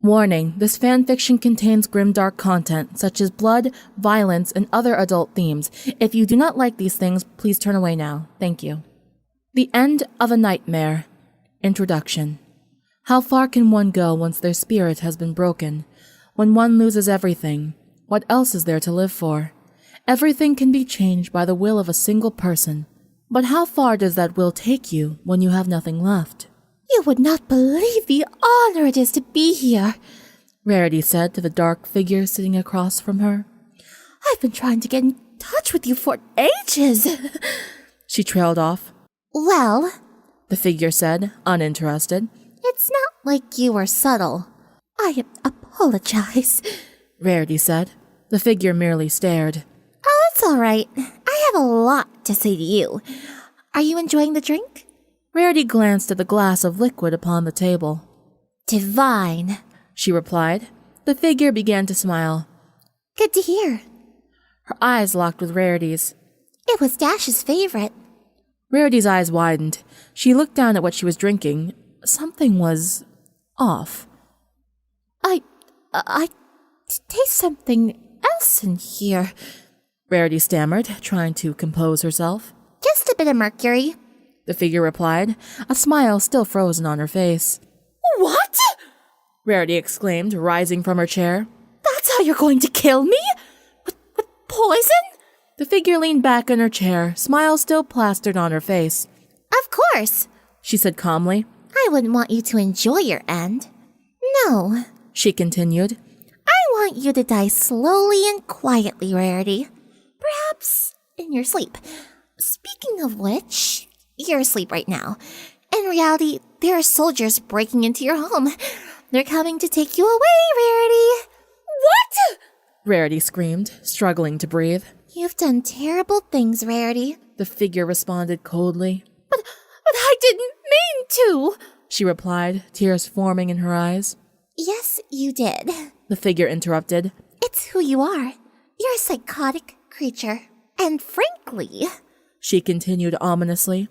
Warning, this fanfiction contains grimdark content, such as blood, violence, and other adult themes. If you do not like these things, please turn away now. Thank you. The End of a Nightmare. Introduction. How far can one go once their spirit has been broken? When one loses everything, what else is there to live for? Everything can be changed by the will of a single person. But how far does that will take you when you have nothing left? You would not believe the honor it is to be here, Rarity said to the dark figure sitting across from her. I've been trying to get in touch with you for ages. She trailed off. Well, the figure said, uninterested. It's not like you were subtle. I apologize, Rarity said. The figure merely stared. Oh, it's all right. I have a lot to say to you. Are you enjoying the drink? Rarity glanced at the glass of liquid upon the table. Divine, she replied. The figure began to smile. Good to hear. Her eyes locked with Rarity's. It was Dash's favorite. Rarity's eyes widened. She looked down at what she was drinking. Something was off. I taste something else in here, Rarity stammered, trying to compose herself. Just a bit of mercury, the figure replied, a smile still frozen on her face. What? Rarity exclaimed, rising from her chair. That's how you're going to kill me? With poison? The figure leaned back in her chair, smile still plastered on her face. Of course, she said calmly. I wouldn't want you to enjoy your end. No, she continued. I want you to die slowly and quietly, Rarity. Perhaps in your sleep. Speaking of which, you're asleep right now. In reality, there are soldiers breaking into your home. They're coming to take you away, Rarity. What? Rarity screamed, struggling to breathe. You've done terrible things, Rarity, the figure responded coldly. But I didn't mean to, she replied, tears forming in her eyes. Yes, you did, the figure interrupted. It's who you are. You're a psychotic creature. And frankly, she continued ominously,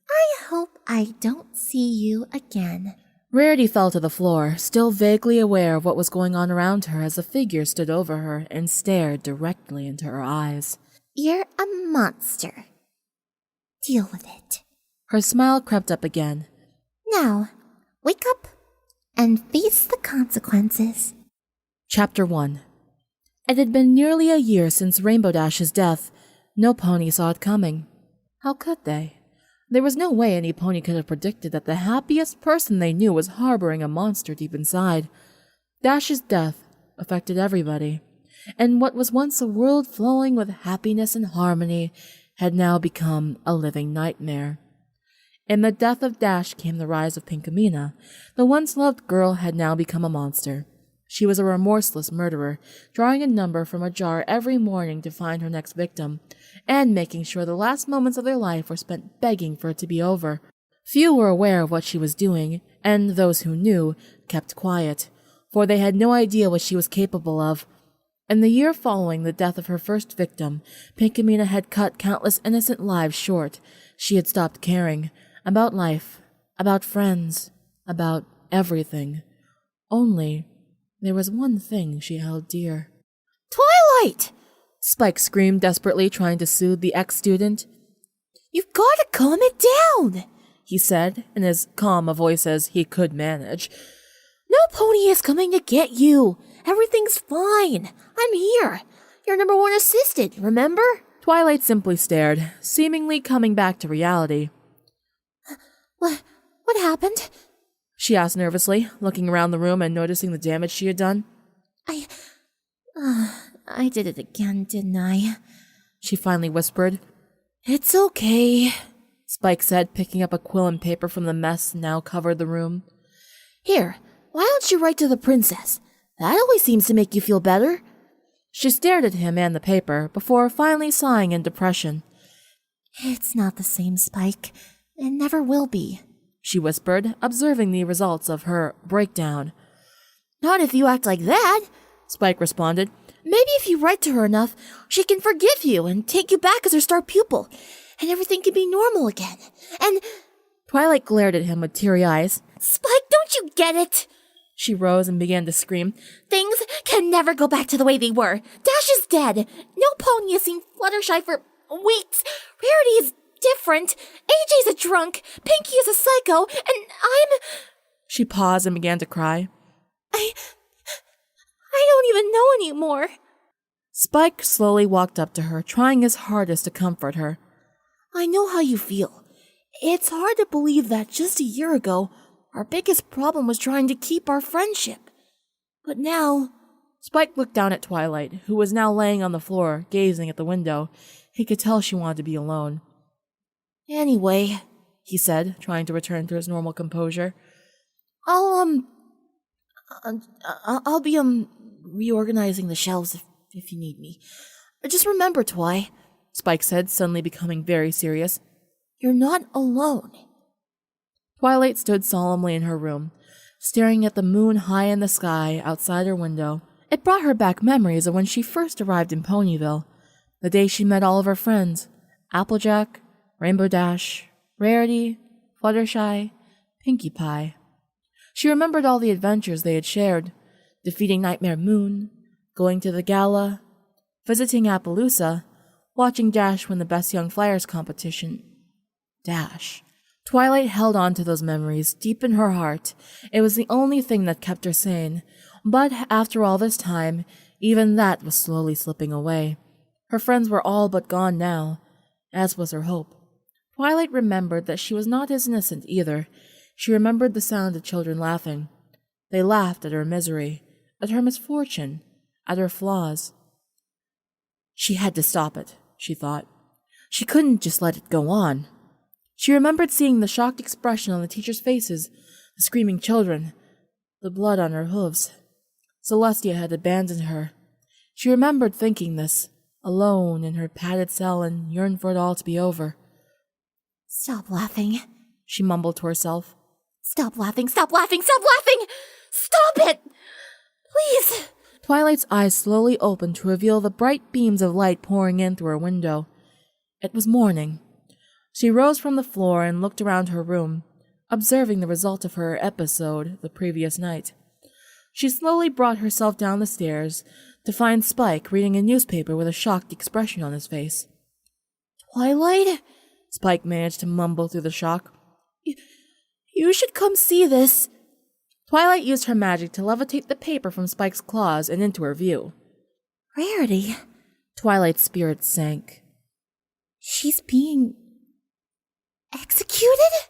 I hope I don't see you again. Rarity fell to the floor, still vaguely aware of what was going on around her as the figure stood over her and stared directly into her eyes. You're a monster. Deal with it. Her smile crept up again. Now, wake up and face the consequences. Chapter 1. It had been nearly a year since Rainbow Dash's death. No pony saw it coming. How could they? There was no way any pony could have predicted that the happiest person they knew was harboring a monster deep inside. Dash's death affected everybody, and what was once a world flowing with happiness and harmony had now become a living nightmare. In the death of Dash came the rise of Pinkamena. The once loved girl had now become a monster. She was a remorseless murderer, drawing a number from a jar every morning to find her next victim, and making sure the last moments of their life were spent begging for it to be over. Few were aware of what she was doing, and those who knew kept quiet, for they had no idea what she was capable of. In the year following the death of her first victim, Pinkamena had cut countless innocent lives short. She had stopped caring about life, about friends, about everything. Only there was one thing she held dear. Twilight! Spike screamed desperately, trying to soothe the ex-student. You've got to calm it down, he said, in as calm a voice as he could manage. No pony is coming to get you. Everything's fine. I'm here. Your number one assistant, remember? Twilight simply stared, seemingly coming back to reality. What happened? She asked nervously, looking around the room and noticing the damage she had done. I did it again, didn't I? She finally whispered. It's okay, Spike said, picking up a quill and paper from the mess now covered the room. Here, why don't you write to the princess? That always seems to make you feel better. She stared at him and the paper, before finally sighing in depression. It's not the same, Spike. It never will be, she whispered, observing the results of her breakdown. Not if you act like that, Spike responded. Maybe if you write to her enough, she can forgive you and take you back as her star pupil, and everything can be normal again. And Twilight glared at him with teary eyes. Spike, don't you get it? She rose and began to scream. Things can never go back to the way they were. Dash is dead. No pony has seen Fluttershy for weeks. Rarity is different. AJ's a drunk. Pinky is a psycho. And I'm... She paused and began to cry. I don't even know anymore. Spike slowly walked up to her, trying his hardest to comfort her. I know how you feel. It's hard to believe that just a year ago, our biggest problem was trying to keep our friendship. But now... Spike looked down at Twilight, who was now laying on the floor, gazing at the window. He could tell she wanted to be alone. Anyway, he said, trying to return to his normal composure. I'll be reorganizing the shelves if you need me. Just remember, Twi, Spike said, suddenly becoming very serious. You're not alone. Twilight stood solemnly in her room, staring at the moon high in the sky outside her window. It brought her back memories of when she first arrived in Ponyville, the day she met all of her friends, Applejack, Rainbow Dash, Rarity, Fluttershy, Pinkie Pie. She remembered all the adventures they had shared, defeating Nightmare Moon, going to the gala, visiting Appaloosa, watching Dash win the Best Young Flyers competition. Dash. Twilight held on to those memories deep in her heart. It was the only thing that kept her sane. But after all this time, even that was slowly slipping away. Her friends were all but gone now, as was her hope. Twilight remembered that she was not as innocent either. She remembered the sound of children laughing. They laughed at her misery, at her misfortune, at her flaws. She had to stop it, she thought. She couldn't just let it go on. She remembered seeing the shocked expression on the teachers' faces, the screaming children, the blood on her hooves. Celestia had abandoned her. She remembered thinking this, alone in her padded cell, and yearned for it all to be over. Stop laughing, she mumbled to herself. Stop laughing, stop laughing, stop laughing! Stop it! Please! Twilight's eyes slowly opened to reveal the bright beams of light pouring in through her window. It was morning. She rose from the floor and looked around her room, observing the result of her episode the previous night. She slowly brought herself down the stairs to find Spike reading a newspaper with a shocked expression on his face. Twilight? Spike managed to mumble through the shock. You should come see this. Twilight used her magic to levitate the paper from Spike's claws and into her view. Rarity. Twilight's spirit sank. She's being... executed?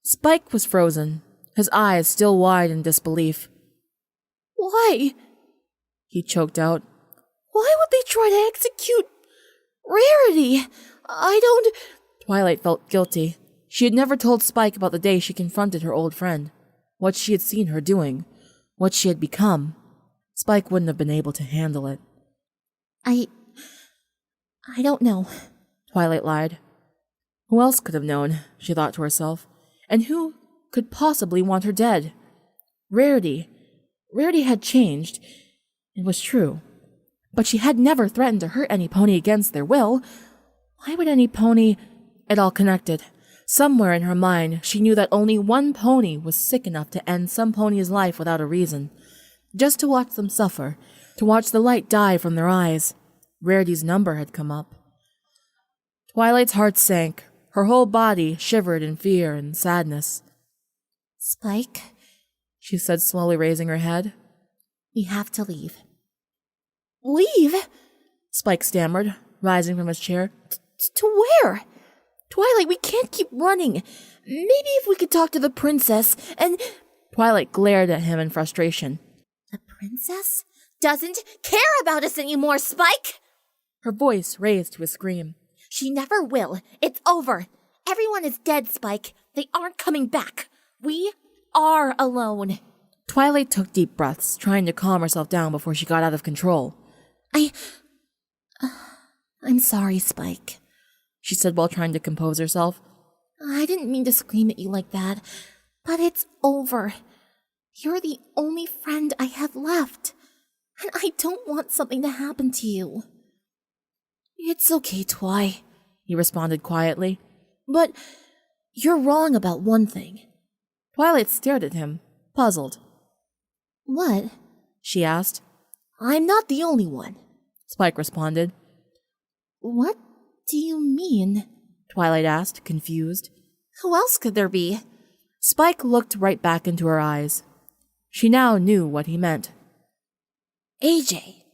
Spike was frozen, his eyes still wide in disbelief. Why? He choked out. Why would they try to execute Rarity? I don't... Twilight felt guilty. She had never told Spike about the day she confronted her old friend, what she had seen her doing, what she had become. Spike wouldn't have been able to handle it. I don't know, Twilight lied. Who else could have known, she thought to herself, and who could possibly want her dead? Rarity. Rarity had changed. It was true. But she had never threatened to hurt any pony against their will. Why would any pony... It all connected. Somewhere in her mind, she knew that only one pony was sick enough to end some pony's life without a reason. Just to watch them suffer, to watch the light die from their eyes. Rarity's number had come up. Twilight's heart sank. Her whole body shivered in fear and sadness. Spike, she said, slowly raising her head. We have to leave. Leave? Spike stammered, rising from his chair. To where? Twilight, we can't keep running. Maybe if we could talk to the princess and... Twilight glared at him in frustration. The princess doesn't care about us anymore, Spike! Her voice raised to a scream. She never will. It's over. Everyone is dead, Spike. They aren't coming back. We are alone. Twilight took deep breaths, trying to calm herself down before she got out of control. I'm sorry, Spike, she said while trying to compose herself. I didn't mean to scream at you like that, but it's over. You're the only friend I have left, and I don't want something to happen to you. It's okay, Twi, he responded quietly. But you're wrong about one thing. Twilight stared at him, puzzled. What? she asked. I'm not the only one. Spike responded. What do you mean? Twilight asked, confused. Who else could there be? Spike looked right back into her eyes. She now knew what he meant. AJ.